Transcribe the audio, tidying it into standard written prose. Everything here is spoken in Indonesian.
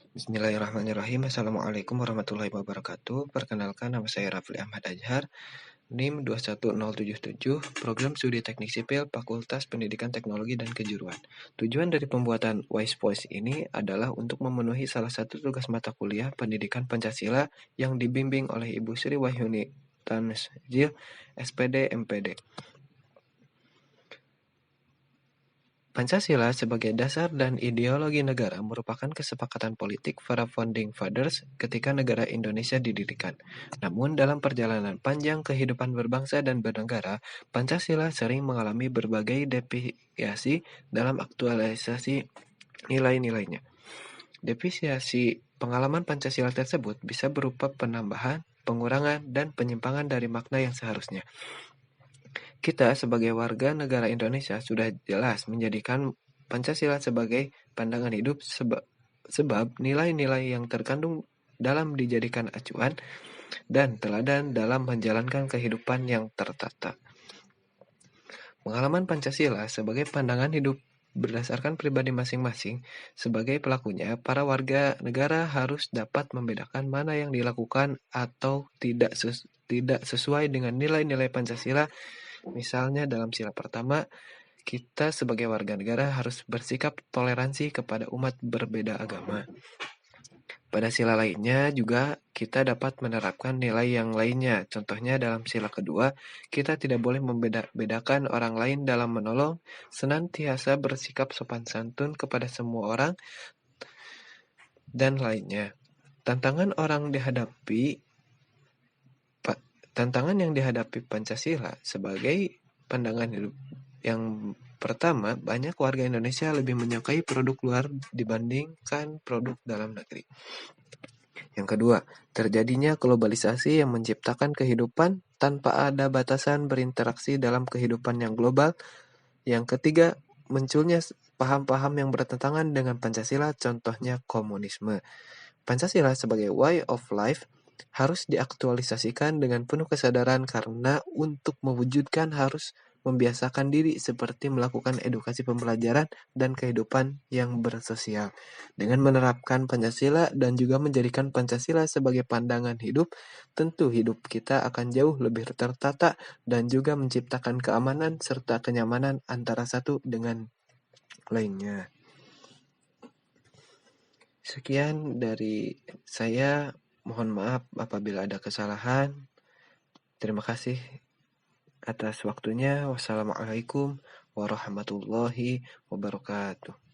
Bismillahirrahmanirrahim. Assalamualaikum warahmatullahi wabarakatuh. Perkenalkan, nama saya Rafli Ahmad Azhar, NIM 21077, Program Studi Teknik Sipil, Fakultas Pendidikan Teknologi dan Kejuruan. Tujuan dari pembuatan Wise Voice ini adalah untuk memenuhi salah satu tugas mata kuliah Pendidikan Pancasila yang dibimbing oleh Ibu Sri Wahyuni Tanzil, SPD, MPD. Pancasila sebagai dasar dan ideologi negara merupakan kesepakatan politik para founding fathers ketika negara Indonesia didirikan. Namun dalam perjalanan panjang kehidupan berbangsa dan bernegara, Pancasila sering mengalami berbagai deviasi dalam aktualisasi nilai-nilainya. Deviasi pengalaman Pancasila tersebut bisa berupa penambahan, pengurangan, dan penyimpangan dari makna yang seharusnya. Kita sebagai warga negara Indonesia sudah jelas menjadikan Pancasila sebagai pandangan hidup sebab nilai-nilai yang terkandung dalam dijadikan acuan dan teladan dalam menjalankan kehidupan yang tertata. Pengalaman Pancasila sebagai pandangan hidup berdasarkan pribadi masing-masing. Sebagai pelakunya, para warga negara harus dapat membedakan mana yang dilakukan atau tidak sesuai dengan nilai-nilai Pancasila. Misalnya dalam sila pertama, kita sebagai warga negara harus bersikap toleransi kepada umat berbeda agama. Pada sila lainnya juga kita dapat menerapkan nilai yang lainnya. Contohnya dalam sila kedua, kita tidak boleh membedakan orang lain dalam menolong, senantiasa bersikap sopan santun kepada semua orang, dan lainnya. Tantangan yang dihadapi Pancasila sebagai pandangan hidup yang pertama, banyak warga Indonesia lebih menyukai produk luar dibandingkan produk dalam negeri. Yang kedua, terjadinya globalisasi yang menciptakan kehidupan tanpa ada batasan berinteraksi dalam kehidupan yang global. Yang ketiga, munculnya paham-paham yang bertentangan dengan Pancasila, contohnya komunisme. Pancasila sebagai way of life harus diaktualisasikan dengan penuh kesadaran karena untuk mewujudkan harus membiasakan diri seperti melakukan edukasi pembelajaran dan kehidupan yang bersosial. Dengan menerapkan Pancasila dan juga menjadikan Pancasila sebagai pandangan hidup, tentu hidup kita akan jauh lebih tertata dan juga menciptakan keamanan serta kenyamanan antara satu dengan lainnya. Sekian dari saya, mohon maaf apabila ada kesalahan. Terima kasih atas waktunya. Wassalamualaikum warahmatullahi wabarakatuh.